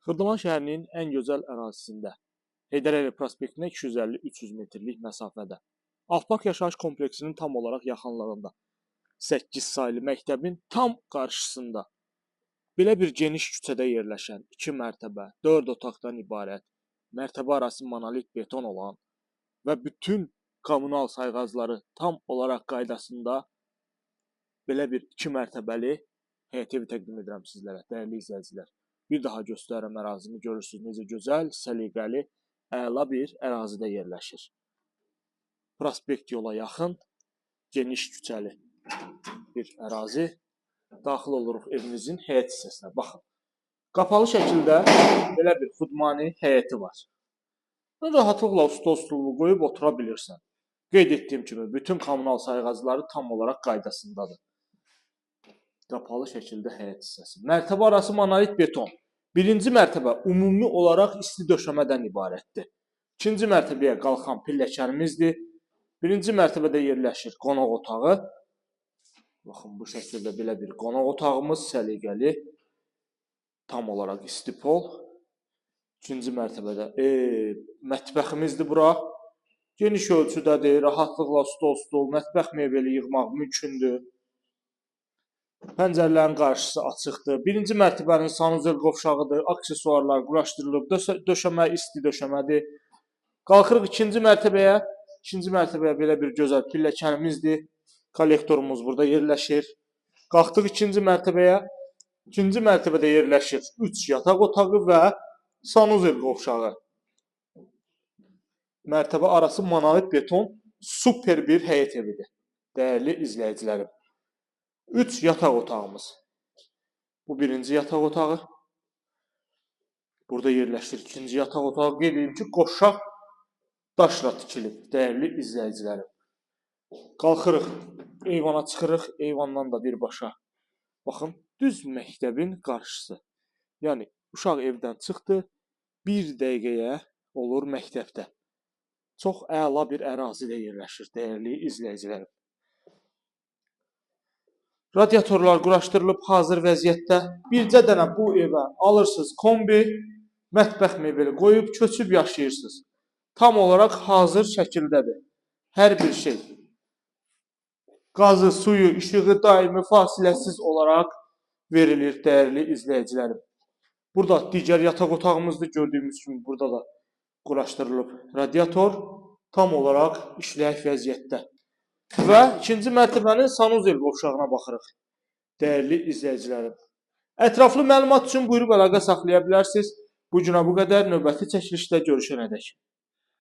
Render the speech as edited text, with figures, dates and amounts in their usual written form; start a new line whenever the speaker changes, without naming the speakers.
Xırdalan şəhərinin ən gözəl ərazisində, Heydər Əliyev prospektinə 250-300 metrlik məsafədə, Alpaq yaşayış kompleksinin tam olaraq yaxınlığında, 8 saylı məktəbin tam qarşısında, belə bir geniş küçədə yerləşən 2 mərtəbə, 4 otaqdan ibarət, mərtəbə arası monolit beton olan və bütün kommunal sayğacları tam olaraq qaydasında belə bir 2 mərtəbəli həyət evi təqdim edirəm sizlərə, dəyərli izləyicilər. Bir daha göstərirəm ərazini, görürsünüz necə gözəl, səliqəli, əla bir ərazidə yerləşir. Prospekt yola yaxın, geniş küçəli bir ərazi. Daxil oluruq evimizin həyət hissəsinə. Baxın, qapalı şəkildə belə bir xudmani həyəti var. Rahatlıqla stol-stulunu qoyub otura bilirsən. Qeyd etdiyim kimi, bütün kommunal sayğacları tam olaraq qaydasındadır. Qapalı şəkildə həyət hissəsi. Mərtəbə arası monolit beton. Birinci mərtəbə ümumi olaraq isti döşəmədən ibarətdir. İkinci mərtəbəyə qalxan pilləkənimizdir. Birinci mərtəbədə yerləşir qonaq otağı. Baxın, bu şəkildə belə bir qonaq otağımız, səliqəli, tam olaraq isti pol. İkinci mərtəbədə mətbəximizdir bura. Geniş ölçüdədir, rahatlıqla stol-stul, mətbəx mebeli yığmaq mümkündür. Pəncərələrin qarşısı açıqdır. Birinci mərtəbənin sanuzel qovşağıdır, aksesuarlar quraşdırılıb, döşəmə isti döşəmədir. Qalxırıq ikinci mərtəbəyə. İkinci mərtəbəyə belə bir gözəl pilləkənimizdir. Kollektorumuz burada yerləşir. Qalxdıq ikinci mərtəbəyə. İkinci mərtəbədə yerləşir 3 yataq otağı və sanuzel qovşağı. Mərtəbə arası monolit beton super bir həyət evidir. Dəyərli izləyicilərim. 3 yataq otağımız. Bu birinci yataq otağı. Burada yerləşir ikinci yataq otağı. Qeyd edim ki, qoşaq daşla tikilib. Dəyərli izləyicilərim. Qalxırıq, eyvana çıxırıq. Eyvandan da birbaşa. Baxın, düz məktəbin qarşısı. Yəni, uşaq evdən çıxdı, 1 dəqiqəyə olur məktəbdə. Çox əla bir ərazidə yerləşir, dəyərli izləyicilərim. Radiatorlar quraşdırılıb hazır vəziyyətdə. Bircə dənə bu evə alırsınız kombi, mətbəx mebeli qoyub köçüb yaşayırsınız. Tam olaraq hazır şəkildədir. Hər bir şey. Qazı, suyu, işığı daimi fasiləsiz olaraq verilir, dəyərli izləyicilərim. Burada digər yataq otağımızdır. Gördüyümüz kimi burada da quraşdırılıb radiator. Tam olaraq işləyək vəziyyətdə. Və ikinci mərtəbənin sanuzel qovşağına baxırıq. Dəyərli izləyicilərim. Ətraflı məlumat üçün buyurub əlaqə saxlaya bilərsiniz. Bu günə bu qədər. Növbəti çəkilişdə görüşənədək.